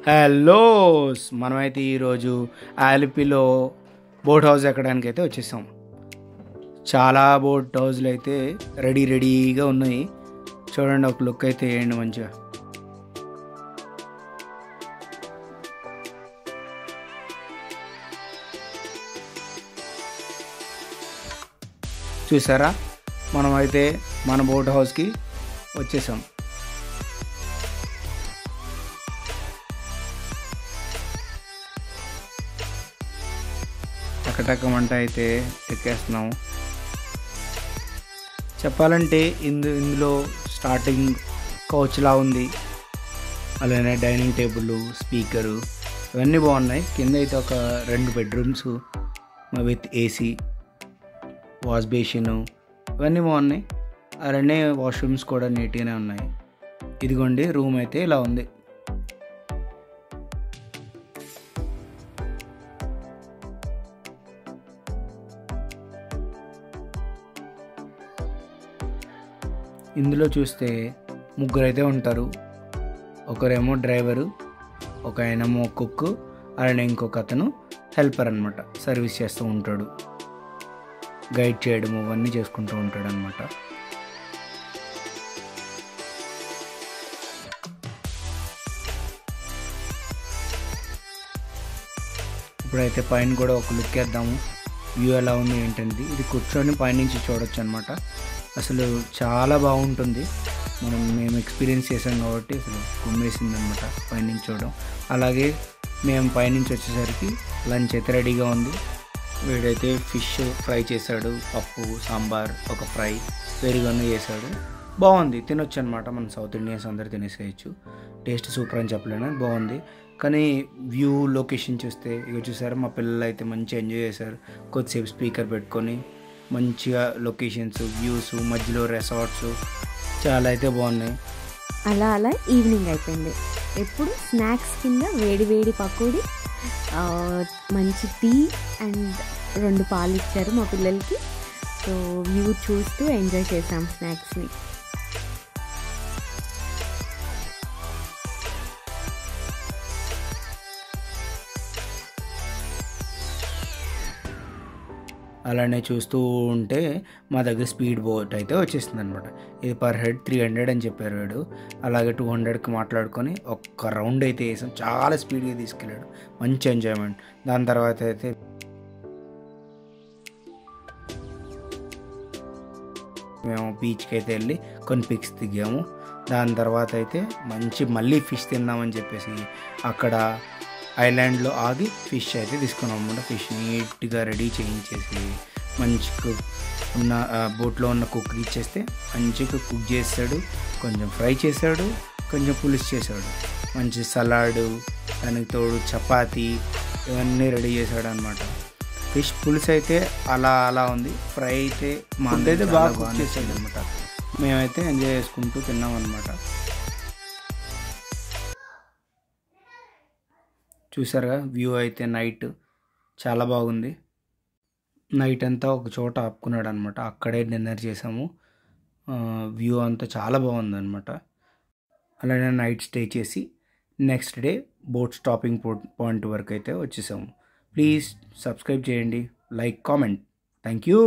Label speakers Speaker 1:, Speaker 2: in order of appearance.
Speaker 1: Hello, మనమైతే ఈరోజు ఆలిపిలో boat house ఎక్కడానికి అయితే వచ్చేసాం. చాలా బోట్ హౌస్లు అయితే రెడీగా ఉన్నాయి. చూడండి, ఒక లుక్ అయితే వేయండి మంచిగా. చూసారా, మనమైతే మన బోట్ హౌస్కి వచ్చేసాం. టకటకమంట అయితే ఎక్కేస్తున్నాము. చెప్పాలంటే ఇందులో స్టార్టింగ్ కౌచ్లా ఉంది, అలానే డైనింగ్ టేబుల్, స్పీకరు ఇవన్నీ బాగున్నాయి. కింద అయితే ఒక 2 bedrooms with AC, wash basin ఇవన్నీ బాగున్నాయి. అలానే వాష్రూమ్స్ కూడా నీట్గానే ఉన్నాయి. ఇదిగోండి, రూమ్ అయితే ఇలా ఉంది. ఇందులో చూస్తే 3 అయితే ఉంటారు. ఒకరేమో డ్రైవరు, ఒక ఆయనేమో కుక్, అలానే ఇంకొక అతను హెల్పర్ అనమాట. సర్వీస్ చేస్తూ ఉంటాడు, గైడ్ చేయడం అవన్నీ చేసుకుంటూ ఉంటాడు అనమాట. ఇప్పుడైతే పైన కూడా ఒక లుక్ వేద్దాము. వ్యూ ఎలా ఉంది ఏంటంటే, ఇది కూర్చొని పైనుంచి చూడొచ్చు అనమాట. అసలు చాలా బాగుంటుంది. మేము ఎక్స్పీరియన్స్ చేసాం కాబట్టి అసలు కుమ్మేసింది అనమాట పైనుంచి చూడడం. అలాగే మేము పైనుంచి వచ్చేసరికి లంచ్ అయితే రెడీగా ఉంది. వీడైతే ఫిష్ ఫ్రై చేశాడు, పప్పు, సాంబార్, ఒక ఫ్రై, పెరుగన్ను చేశాడు. బాగుంది, తినొచ్చు అనమాట. మన సౌత్ ఇండియన్స్ అందరూ తినేసేయచ్చు. టేస్ట్ సూపర్ అని చెప్పలేను, బాగుంది. కానీ వ్యూ, లొకేషన్ చూస్తే ఇక చూసారు, మా పిల్లలు అయితే మంచిగా ఎంజాయ్ చేశారు. కొద్దిసేపు స్పీకర్ పెట్టుకొని మంచిగా లొకేషన్స్, వ్యూస్, మధ్యలో రిసార్ట్స్ చాలా అయితే బాగున్నాయి.
Speaker 2: అలా ఈవినింగ్ అయిపోయింది. ఎప్పుడు స్నాక్స్ కింద వేడి పకోడీ, మంచి టీ అండ్ 2 పాలు ఇచ్చారు మా పిల్లలకి. సో వ్యూ చూస్తూ ఎంజాయ్ చేసాం స్నాక్స్ని.
Speaker 1: అలానే చూస్తూ ఉంటే మా దగ్గర స్పీడ్ బోట్ అయితే వచ్చేస్తుంది అనమాట. ఇది పర్ హెడ్ 300 అని చెప్పారు వాడు. అలాగే 200కి మాట్లాడుకొని ఒక్క రౌండ్ అయితే వేసాం. చాలా స్పీడ్గా తీసుకెళ్ళాడు, మంచి ఎంజాయ్మెంట్. దాని తర్వాత అయితే మేము బీచ్కి అయితే వెళ్ళి కొన్ని పిక్స్ దిగాము. దాని తర్వాత అయితే మళ్ళీ ఫిష్ తిందామని చెప్పేసి అక్కడ ఐలాండ్లో ఆగి ఫిష్ అయితే తీసుకున్నాం అన్నమాట. ఫిష్ నీట్గా రెడీ చేయించేసి మంచి ఉన్న బోట్లో ఉన్న కుక్ ఇచ్చేస్తే మంచిగా కుక్ చేస్తాడు. కొంచెం ఫ్రై చేశాడు, కొంచెం పులుసు చేశాడు, మంచి సలాడు, దానికి తోడు చపాతీ ఇవన్నీ రెడీ చేశాడు అనమాట. ఫిష్ పులుసు అయితే అలా ఉంది. ఫ్రై అయితే మా అయితే బాగా కుక్ చేసాడు అనమాట. మేమైతే ఎంజాయ్ చేసుకుంటూ తిన్నాం అనమాట. చూసారుగా, వ్యూ అయితే నైట్ చాలా బాగుంది. నైట్ అంతా ఒక చోట ఆపుకున్నాడు అనమాట, అక్కడే డిన్నర్ చేసాము. వ్యూ అంతా చాలా బాగుంది అనమాట. అలానే నైట్ స్టే చేసి next day boat stopping point వరకు అయితే వచ్చేసాము. ప్లీజ్ సబ్స్క్రైబ్ చేయండి, లైక్, కామెంట్. Thank you.